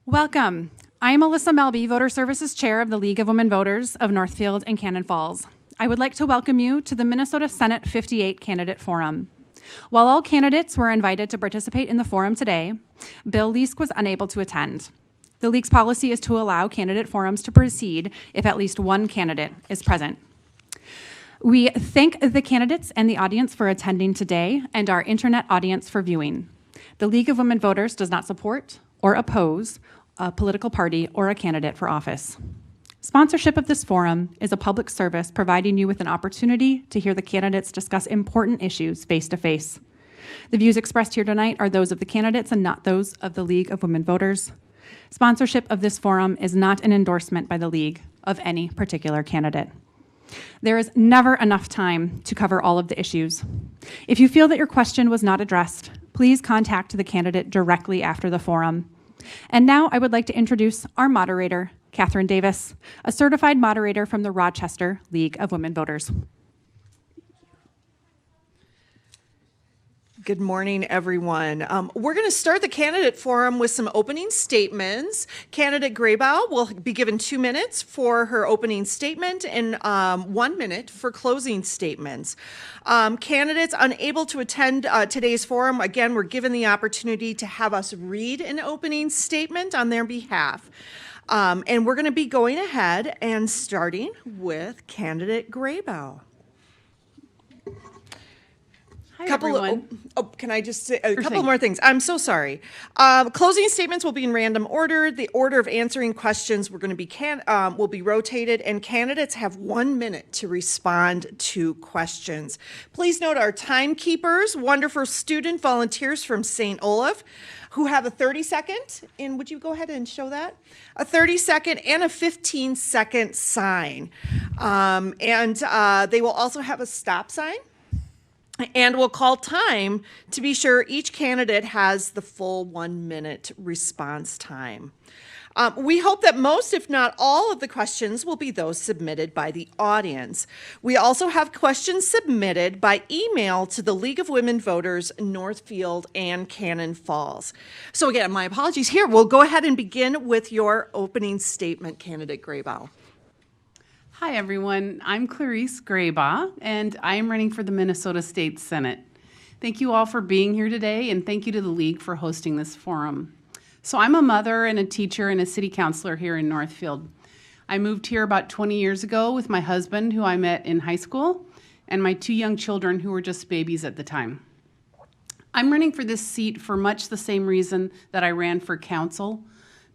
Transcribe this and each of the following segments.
Welcome. I am Alyssa Melby, Voter Services Chair of the League of Women Voters of Northfield and Cannon Falls. I would like to welcome you to the Minnesota Senate 58 Candidate Forum. While all candidates were invited to participate in the forum today, Bill Leask was unable to attend. The League's policy is to allow candidate forums to proceed if at least one candidate is present. We thank the candidates and the audience for attending today and our internet audience for viewing. The League of Women Voters does not support or oppose a political party or a candidate for office. Sponsorship of this forum is a public service providing you with an opportunity to hear the candidates discuss important issues face-to-face. The views expressed here tonight are those of the candidates and not those of the League of Women Voters. Sponsorship of this forum is not an endorsement by the League of any particular candidate. There is never enough time to cover all of the issues. If you feel that your question was not addressed, please contact the candidate directly after the forum. And now I would like to introduce our moderator, Catherine Davis, a certified moderator from the Rochester League of Women Voters. Good morning, everyone. We're going to start the candidate forum with some opening statements. Candidate Graybow will be given 2 minutes for her opening statement and 1 minute for closing statements. Candidates unable to attend today's forum, again, were given the opportunity to have us read an opening statement on their behalf. And we're going to be going ahead and starting with Candidate Graybow. Hi, everyone. Can I just say a couple more things? I'm so sorry. Closing statements will be in random order. The order of answering questions will be rotated, and candidates have 1 minute to respond to questions. Please note our timekeepers, wonderful student volunteers from St. Olaf, who have a 30-second, and would you go ahead and show that? A 30-second and a 15-second sign. They will also have a stop sign. And we'll call time to be sure each candidate has the full 1 minute response time. We hope that most, if not all, of the questions will be those submitted by the audience. We also have questions submitted by email to the League of Women Voters, Northfield and Cannon Falls. So again, my apologies here. We'll go ahead and begin with your opening statement, Candidate Graybow. Hi, everyone. I'm Clarice Graybaugh, and I am running for the Minnesota State Senate. Thank you all for being here today, and thank you to the League for hosting this forum. So I'm a mother and a teacher and a city councilor here in Northfield. I moved here about 20 years ago with my husband, who I met in high school, and my 2 young children who were just babies at the time. I'm running for this seat for much the same reason that I ran for council,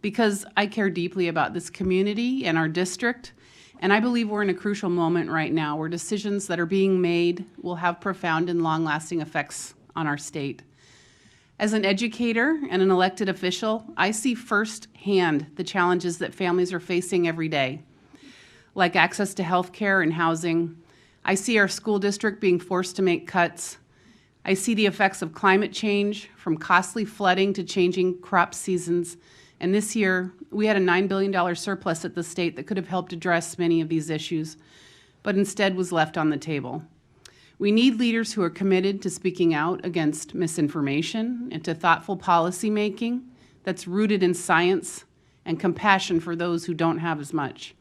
because I care deeply about this community and our district. And I believe we're in a crucial moment right now where decisions that are being made will have profound and long-lasting effects on our state. As an educator and an elected official, I see firsthand the challenges that families are facing every day, like access to health care and housing. I see our school district being forced to make cuts. I see the effects of climate change, from costly flooding to changing crop seasons. And this year, we had a $9 billion surplus at the state that could have helped address many of these issues, but instead was left on the table. We need leaders who are committed to speaking out against misinformation and to thoughtful policy making that's rooted in science and compassion for those who don't have as much.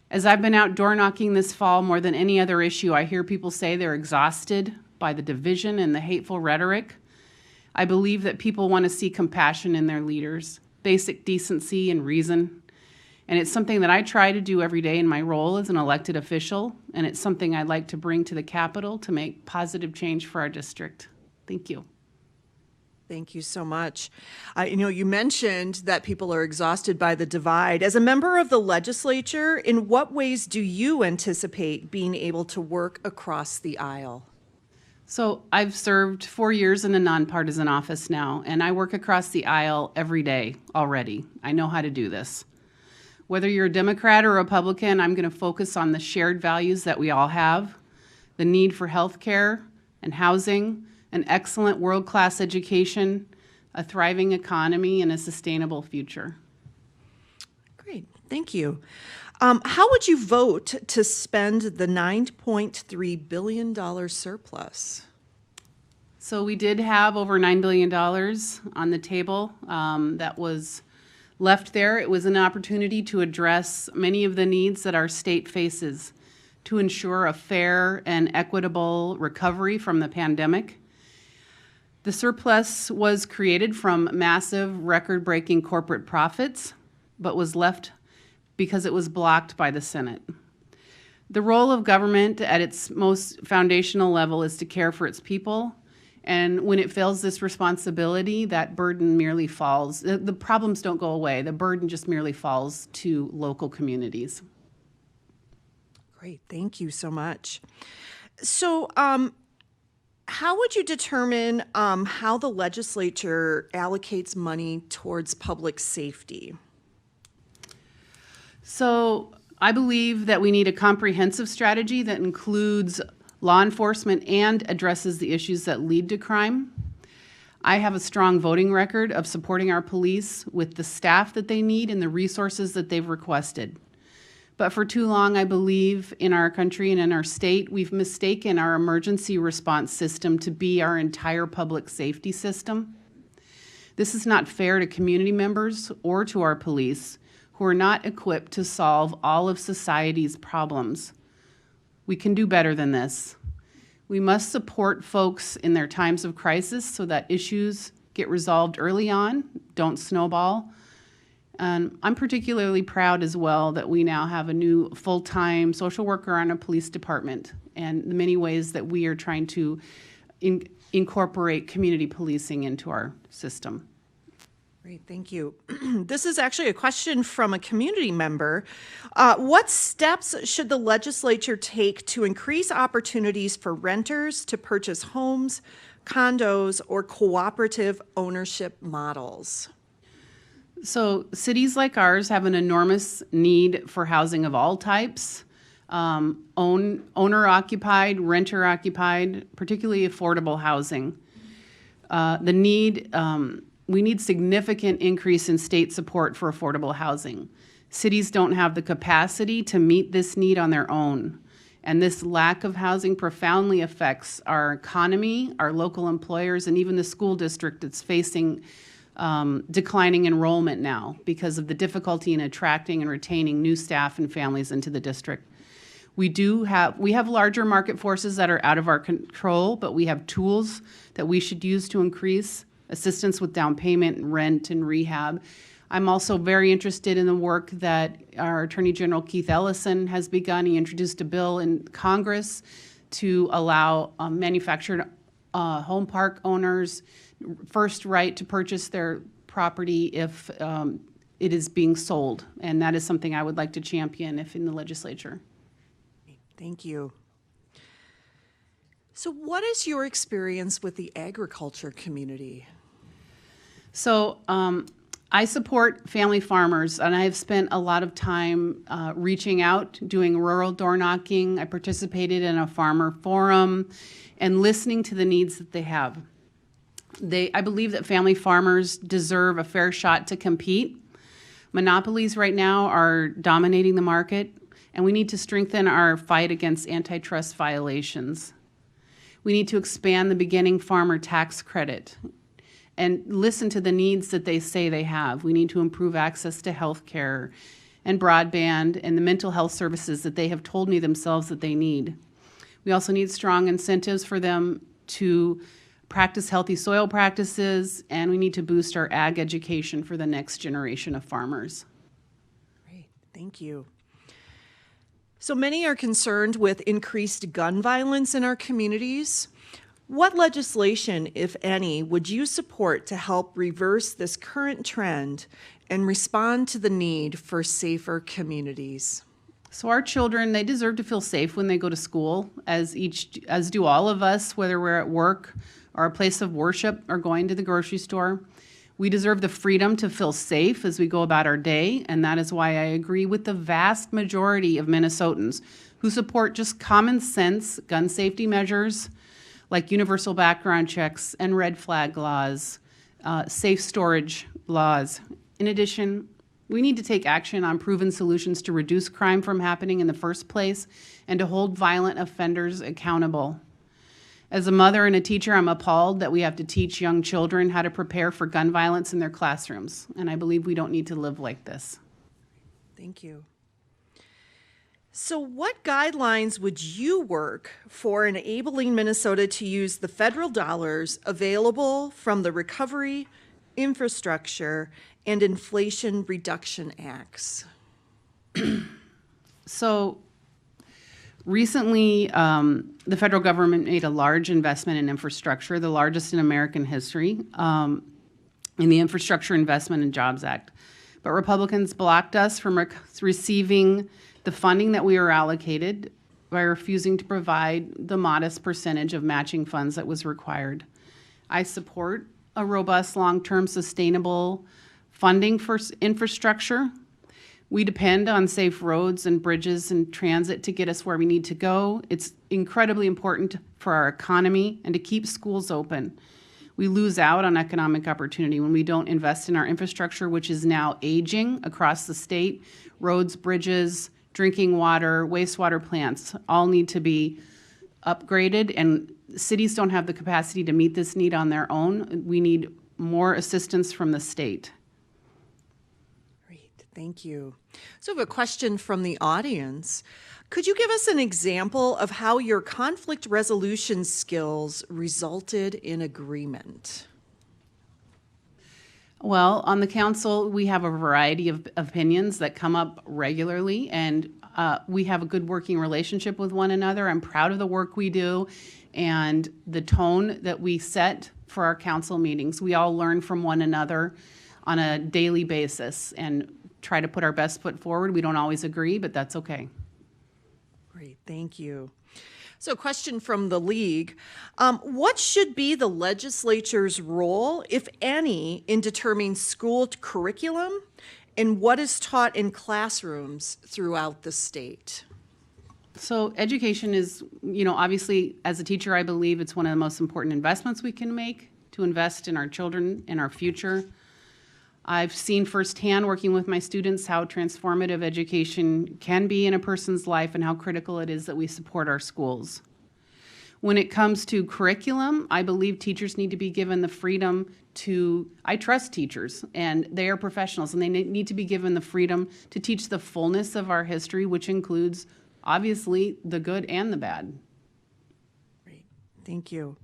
As I've been out door knocking this fall, more than any other issue, I hear people say they're exhausted by the division and the hateful rhetoric. I believe that people want to see compassion in their leaders, basic decency and reason. And it's something that I try to do every day in my role as an elected official, and it's something I'd like to bring to the Capitol to make positive change for our district. Thank you. Thank you so much. You mentioned that people are exhausted by the divide. As a member of the legislature, in what ways do you anticipate being able to work across the aisle? So I've served 4 years in a nonpartisan office now, and I work across the aisle every day already. I know how to do this. Whether you're a Democrat or Republican, I'm going to focus on the shared values that we all have, the need for health care and housing, an excellent world-class education, a thriving economy, and a sustainable future. Great, thank you. How would you vote to spend the $9.3 billion surplus? So we did have over $9 billion on the table that was Left there, it was an opportunity to address many of the needs that our state faces to ensure a fair and equitable recovery from the pandemic. The surplus was created from massive, record-breaking corporate profits, but was left because it was blocked by the Senate. The role of government at its most foundational level is to care for its people, and when it fails this responsibility, that burden merely falls. The problems don't go away. The burden just merely falls to local communities. Great, thank you so much. So, how would you determine how the legislature allocates money towards public safety? So I believe that we need a comprehensive strategy that includes law enforcement and addresses the issues that lead to crime. I have a strong voting record of supporting our police with the staff that they need and the resources that they've requested. But for too long, I believe in our country and in our state, we've mistaken our emergency response system to be our entire public safety system. This is not fair to community members or to our police, who are not equipped to solve all of society's problems. We can do better than this. We must support folks in their times of crisis so that issues get resolved early on, don't snowball. And I'm particularly proud as well that we now have a new full-time social worker on a police department, and the many ways that we are trying to incorporate community policing into our system. Great, thank you. This is actually a question from a community member. What steps should the legislature take to increase opportunities for renters to purchase homes, condos, or cooperative ownership models? So cities like ours have an enormous need for housing of all types, owner-occupied, renter-occupied, particularly affordable housing. We need significant increase in state support for affordable housing. Cities don't have the capacity to meet this need on their own. And this lack of housing profoundly affects our economy, our local employers, and even the school district that's facing declining enrollment now because of the difficulty in attracting and retaining new staff and families into the district. We have larger market forces that are out of our control, but we have tools that we should use to increase assistance with down payment and rent and rehab. I'm also very interested in the work that our Attorney General Keith Ellison has begun. He introduced a bill in Congress to allow manufactured home park owners first right to purchase their property if it is being sold. And that is something I would like to champion if in the legislature. Thank you. So what is your experience with the agriculture community? So I support family farmers, and I have spent a lot of time reaching out, doing rural door knocking. I participated in a farmer forum and listening to the needs that they have. I believe that family farmers deserve a fair shot to compete. Monopolies right now are dominating the market, and we need to strengthen our fight against antitrust violations. We need to expand the beginning farmer tax credit and listen to the needs that they say they have. We need to improve access to health care and broadband and the mental health services that they have told me themselves that they need. We also need strong incentives for them to practice healthy soil practices, and we need to boost our ag education for the next generation of farmers. Great, thank you. So many are concerned with increased gun violence in our communities. What legislation, if any, would you support to help reverse this current trend and respond to the need for safer communities? So our children, they deserve to feel safe when they go to school, as do all of us, whether we're at work or a place of worship or going to the grocery store. We deserve the freedom to feel safe as we go about our day, and that is why I agree with the vast majority of Minnesotans who support just common sense gun safety measures like universal background checks and red flag laws, safe storage laws. In addition, we need to take action on proven solutions to reduce crime from happening in the first place and to hold violent offenders accountable. As a mother and a teacher, I'm appalled that we have to teach young children how to prepare for gun violence in their classrooms, and I believe we don't need to live like this. Thank you. So, what guidelines would you work for enabling Minnesota to use the federal dollars available from the Recovery, Infrastructure, and Inflation Reduction Acts? So recently, the federal government made a large investment in infrastructure, the largest in American history, in the Infrastructure Investment and Jobs Act. But Republicans blocked us from receiving the funding that we were allocated by refusing to provide the modest percentage of matching funds that was required. I support a robust, long-term, sustainable funding for infrastructure. We depend on safe roads and bridges and transit to get us where we need to go. It's incredibly important for our economy and to keep schools open. We lose out on economic opportunity when we don't invest in our infrastructure, which is now aging across the state. Roads, bridges, drinking water, wastewater plants all need to be upgraded, and cities don't have the capacity to meet this need on their own. We need more assistance from the state. Great, thank you. So I have a question from the audience. Could you give us an example of how your conflict resolution skills resulted in agreement? Well, on the council, we have a variety of opinions that come up regularly, and we have a good working relationship with one another. I'm proud of the work we do and the tone that we set for our council meetings. We all learn from one another on a daily basis and try to put our best foot forward. We don't always agree, but that's okay. Great, thank you. So a question from the league. What should be the legislature's role, if any, in determining school curriculum and what is taught in classrooms throughout the state? So education is, obviously, as a teacher, I believe it's one of the most important investments we can make to invest in our children and our future. I've seen firsthand, working with my students, how transformative education can be in a person's life and how critical it is that we support our schools. When it comes to curriculum, I believe teachers need to be given the freedom I trust teachers, and they are professionals, and they need to be given the freedom to teach the fullness of our history, which includes, obviously, the good and the bad. Great, thank you.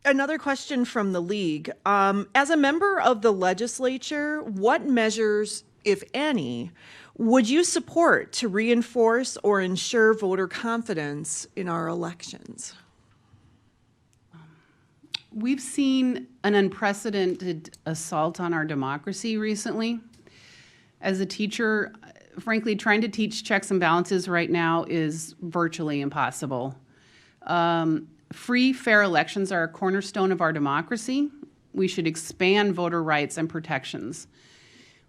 Another question from the league. As a member of the legislature, what measures, if any, would you support to reinforce or ensure voter confidence in our elections? We've seen an unprecedented assault on our democracy recently. As a teacher, frankly, trying to teach checks and balances right now is virtually impossible. Free, fair elections are a cornerstone of our democracy. We should expand voter rights and protections.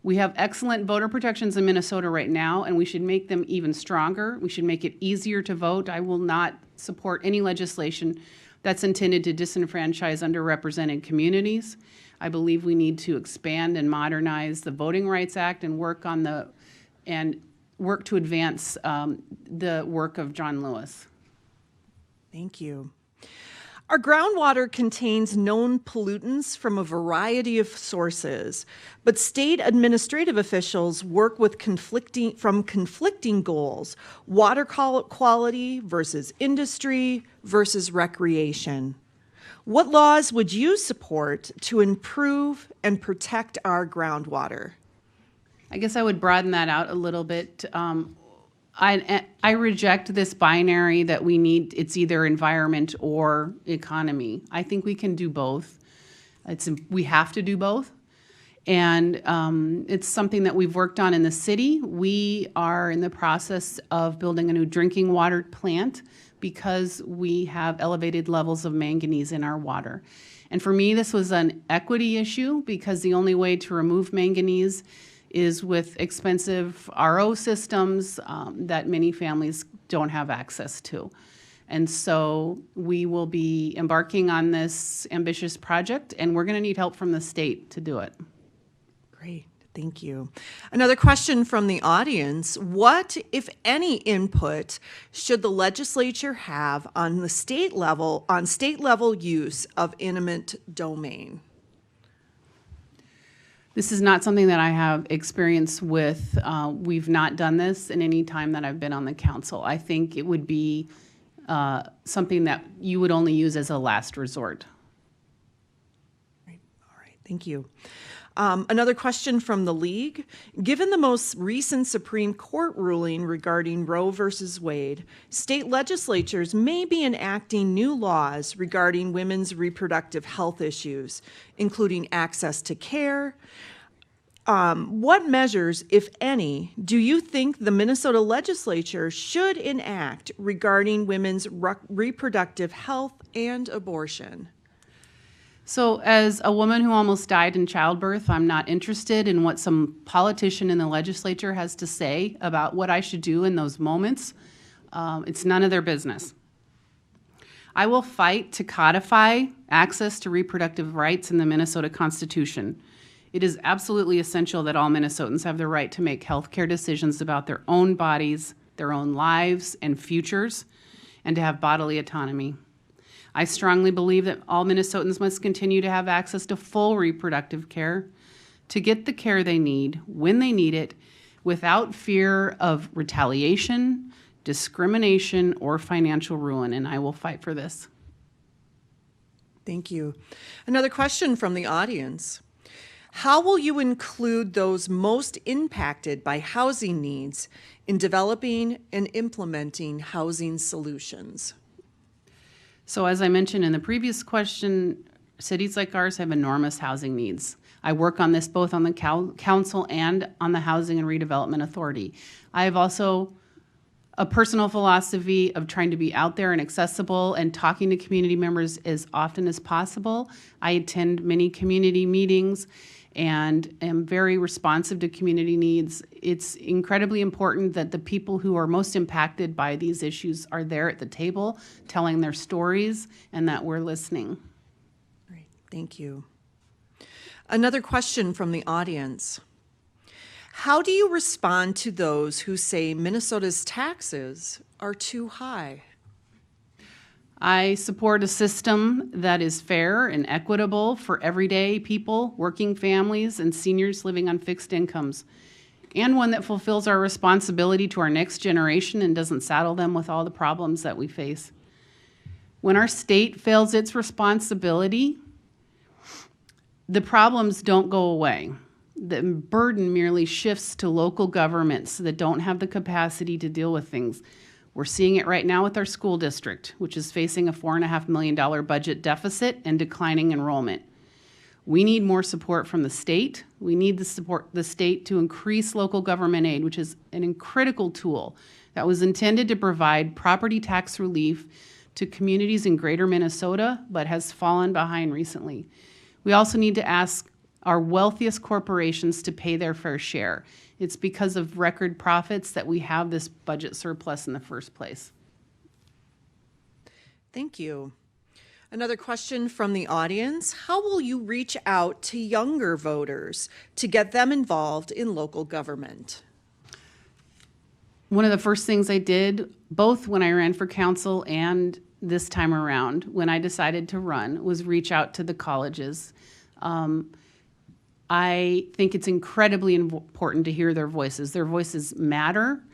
We have excellent voter protections in Minnesota right now, and we should make them even stronger. We should make it easier to vote. I will not support any legislation that's intended to disenfranchise underrepresented communities. I believe we need to expand and modernize the Voting Rights Act and work to advance the work of John Lewis. Thank you. Our groundwater contains known pollutants from a variety of sources, but state administrative officials work with conflicting goals: water quality versus industry versus recreation. What laws would you support to improve and protect our groundwater? I guess I would broaden that out a little bit. I reject this binary that it's either environment or economy. I think we can do both. We have to do both. And it's something that we've worked on in the city. We are in the process of building a new drinking water plant because we have elevated levels of manganese in our water. And for me, this was an equity issue because the only way to remove manganese is with expensive RO systems that many families don't have access to. And so we will be embarking on this ambitious project, and we're going to need help from the state to do it. Great, Thank you. Another question from the audience. What, if any, input should the legislature have on state level use of eminent domain? This is not something that I have experience with. We've not done this in any time that I've been on the council. I think it would be something that you would only use as a last resort. All right, thank you. Another question from the league. Given the most recent Supreme Court ruling regarding Roe versus Wade, state legislatures may be enacting new laws regarding women's reproductive health issues, including access to care. What measures, if any, do you think the Minnesota legislature should enact regarding women's reproductive health and abortion? So as a woman who almost died in childbirth, I'm not interested in what some politician in the legislature has to say about what I should do in those moments. It's none of their business. I will fight to codify access to reproductive rights in the Minnesota Constitution. It is absolutely essential that all Minnesotans have the right to make healthcare decisions about their own bodies, their own lives and futures, and to have bodily autonomy. I strongly believe that all Minnesotans must continue to have access to full reproductive care, to get the care they need when they need it, without fear of retaliation, discrimination, or financial ruin, and I will fight for this. Thank you. Another question from the audience. How will you include those most impacted by housing needs in developing and implementing housing solutions? So as I mentioned in the previous question, cities like ours have enormous housing needs. I work on this both on the council and on the Housing and Redevelopment Authority. I have also a personal philosophy of trying to be out there and accessible and talking to community members as often as possible. I attend many community meetings and am very responsive to community needs. It's incredibly important that the people who are most impacted by these issues are there at the table telling their stories and that we're listening. Great, thank you. Another question from the audience. How do you respond to those who say Minnesota's taxes are too high? I support a system that is fair and equitable for everyday people, working families, and seniors living on fixed incomes, and one that fulfills our responsibility to our next generation and doesn't saddle them with all the problems that we face. When our state fails its responsibility, the problems don't go away. The burden merely shifts to local governments that don't have the capacity to deal with things. We're seeing it right now with our school district, which is facing a $4.5 million budget deficit and declining enrollment. We need more support from the state. We need the state to increase local government aid, which is a critical tool that was intended to provide property tax relief to communities in greater Minnesota, but has fallen behind recently. We also need to ask our wealthiest corporations to pay their fair share. It's because of record profits that we have this budget surplus in the first place. Thank you. Another question from the audience. How will you reach out to younger voters to get them involved in local government? One of the first things I did, both when I ran for council and this time around, when I decided to run, was reach out to the colleges. I think it's incredibly important to hear their voices. Their voices matter,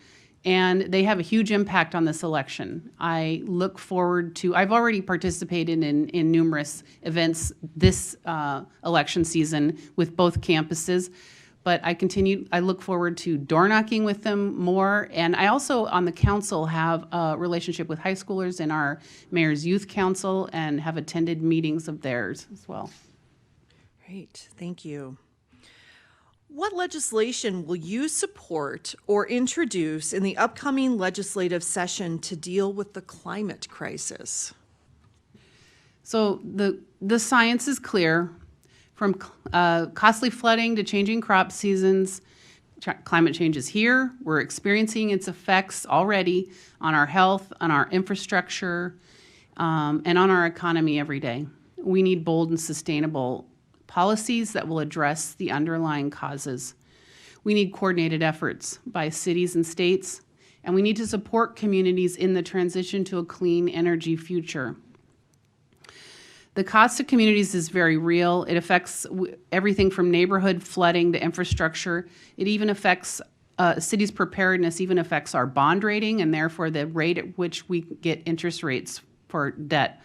and they have a huge impact on this election. I look forward to, I've already participated in numerous events this election season with both campuses, but I look forward to door knocking with them more. And I also, on the council, have a relationship with high schoolers in our Mayor's Youth Council and have attended meetings of theirs as well. Great, thank you. What legislation will you support or introduce in the upcoming legislative session to deal with the climate crisis? So the science is clear. From costly flooding to changing crop seasons, climate change is here. We're experiencing its effects already on our health, on our infrastructure, and on our economy every day. We need bold and sustainable policies that will address the underlying causes. We need coordinated efforts by cities and states, and we need to support communities in the transition to a clean energy future. The cost to communities is very real. It affects everything from neighborhood flooding to infrastructure. It even affects cities' preparedness, even affects our bond rating, and therefore the rate at which we get interest rates for debt.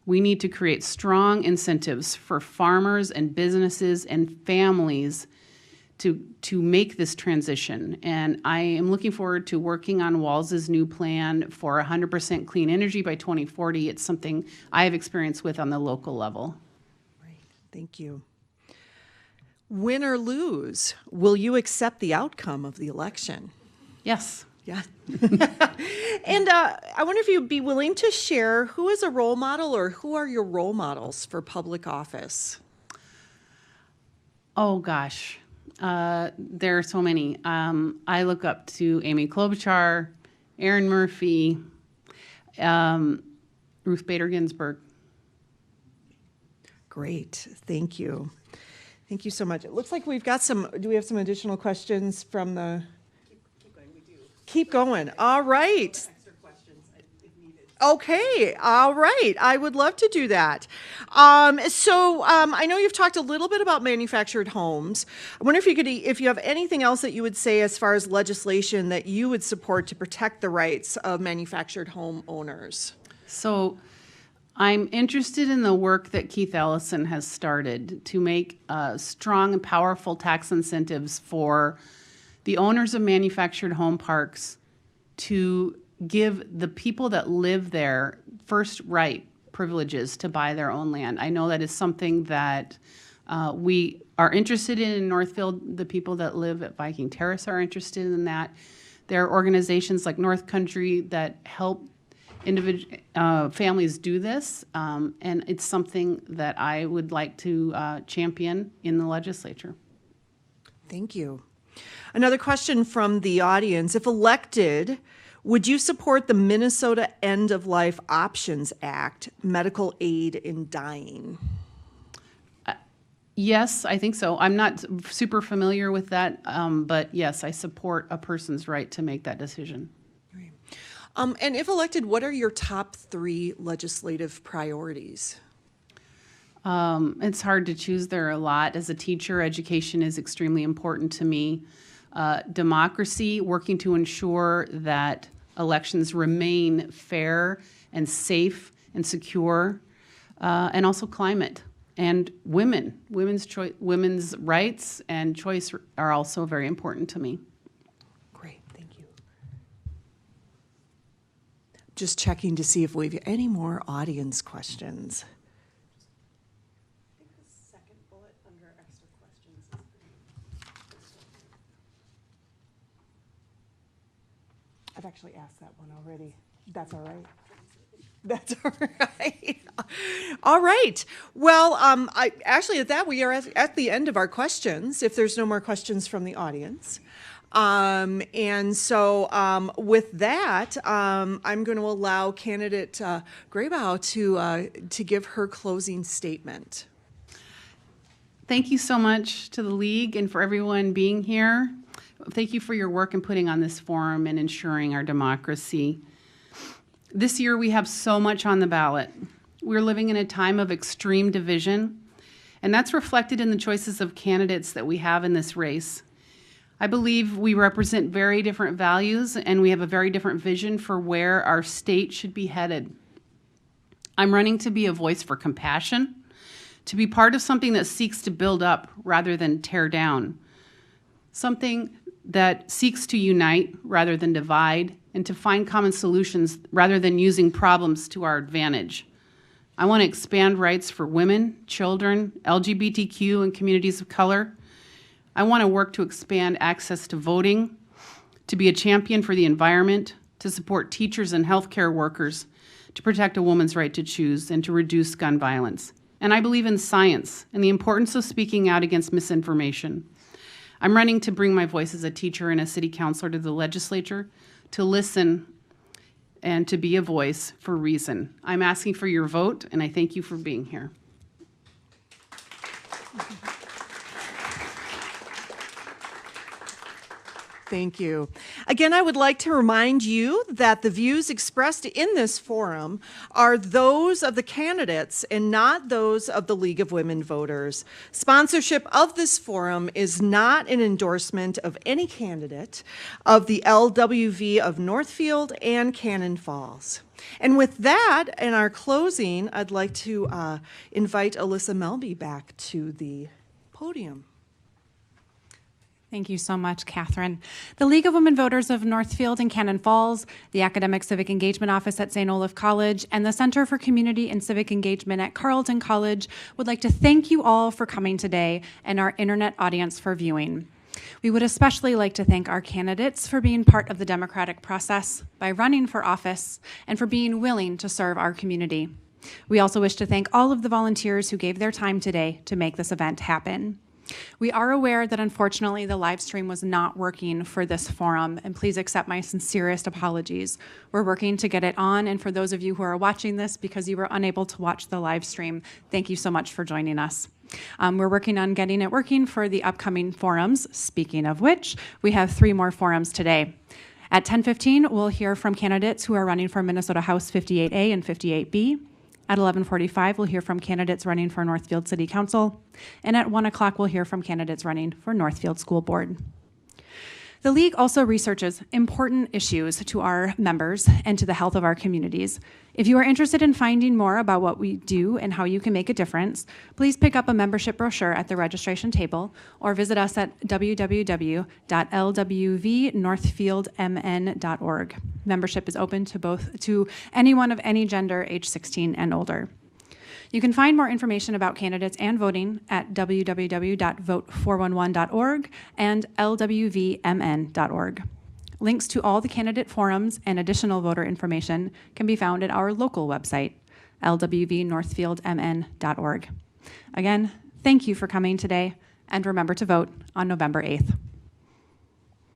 We need to create strong incentives for farmers and businesses and families to make this transition. And I am looking forward to working on Walz's new plan for 100% clean energy by 2040. It's something I have experience with on the local level. Right. Thank you. Win or lose, will you accept the outcome of the election? Yes. Yeah. And I wonder if you'd be willing to share who is a role model or who are your role models for public office? Oh, gosh. There are so many. I look up to Amy Klobuchar, Erin Murphy, Ruth Bader Ginsburg. Great. Thank you. Thank you so much. It looks like we've got do we have some additional questions from the? Keep going, we do. Keep going. All right. Extra questions if needed. Okay. All right. I would love to do that. I know you've talked a little bit about manufactured homes. I wonder if you have anything else that you would say as far as legislation that you would support to protect the rights of manufactured home owners. So I'm interested in the work that Keith Ellison has started to make strong and powerful tax incentives for the owners of manufactured home parks to give the people that live there first right privileges to buy their own land. I know that is something that we are interested in Northfield. The people that live at Viking Terrace are interested in that. There are organizations like North Country that help families do this, and it's something that I would like to champion in the legislature. Thank you. Another question from the audience. If elected, would you support the Minnesota End of Life Options Act, medical aid in dying? Yes, I think so. I'm not super familiar with that, but yes, I support a person's right to make that decision. And if elected, what are your top 3 legislative priorities? It's hard to choose. There are a lot. As a teacher, education is extremely important to me. Democracy, working to ensure that elections remain fair and safe and secure, and also climate. And women's rights and choice are also very important to me. Great, thank you. Just checking to see if we have any more audience questions. I think the second bullet under extra questions is I've actually asked that one already. That's all right. That's all right. All right. Well, at that, we are at the end of our questions, if there's no more questions from the audience. With that, I'm going to allow candidate Grabow to give her closing statement. Thank you so much to the League and for everyone being here. Thank you for your work in putting on this forum and ensuring our democracy. This year we have so much on the ballot. We're living in a time of extreme division, and that's reflected in the choices of candidates that we have in this race. I believe we represent very different values, and we have a very different vision for where our state should be headed. I'm running to be a voice for compassion, to be part of something that seeks to build up rather than tear down, something that seeks to unite rather than divide, and to find common solutions rather than using problems to our advantage. I want to expand rights for women, children, LGBTQ, and communities of color. I want to work to expand access to voting, to be a champion for the environment, to support teachers and healthcare workers, to protect a woman's right to choose, and to reduce gun violence. And I believe in science and the importance of speaking out against misinformation. I'm running to bring my voice as a teacher and a city councilor to the legislature, to listen and to be a voice for reason. I'm asking for your vote, and I thank you for being here. Thank you. Again, I would like to remind you that the views expressed in this forum are those of the candidates and not those of the League of Women Voters. Sponsorship of this forum is not an endorsement of any candidate of the LWV of Northfield and Cannon Falls. And with that, in our closing, I'd like to invite Alyssa Melby back to the podium. Thank you so much, Catherine. The League of Women Voters of Northfield and Cannon Falls, the Academic Civic Engagement Office at St. Olaf College, and the Center for Community and Civic Engagement at Carleton College would like to thank you all for coming today and our internet audience for viewing. We would especially like to thank our candidates for being part of the democratic process by running for office and for being willing to serve our community. We also wish to thank all of the volunteers who gave their time today to make this event happen. We are aware that unfortunately the live stream was not working for this forum, and please accept my sincerest apologies. We're working to get it on, and for those of you who are watching this because you were unable to watch the live stream, thank you so much for joining us. We're working on getting it working for the upcoming forums, speaking of which, we have 3 more forums today. At 10:15, we'll hear from candidates who are running for Minnesota House 58A and 58B. At 11:45, we'll hear from candidates running for Northfield City Council. And at 1 o'clock, we'll hear from candidates running for Northfield School Board. The League also researches important issues to our members and to the health of our communities. If you are interested in finding more about what we do and how you can make a difference, please pick up a membership brochure at the registration table or visit us at www.lwvnorthfieldmn.org. Membership is open to anyone of any gender, age 16 and older. You can find more information about candidates and voting at www.vote411.org and lwvmn.org. Links to all the candidate forums and additional voter information can be found at our local website, lwvnorthfieldmn.org. Again, thank you for coming today, and remember to vote on November 8th.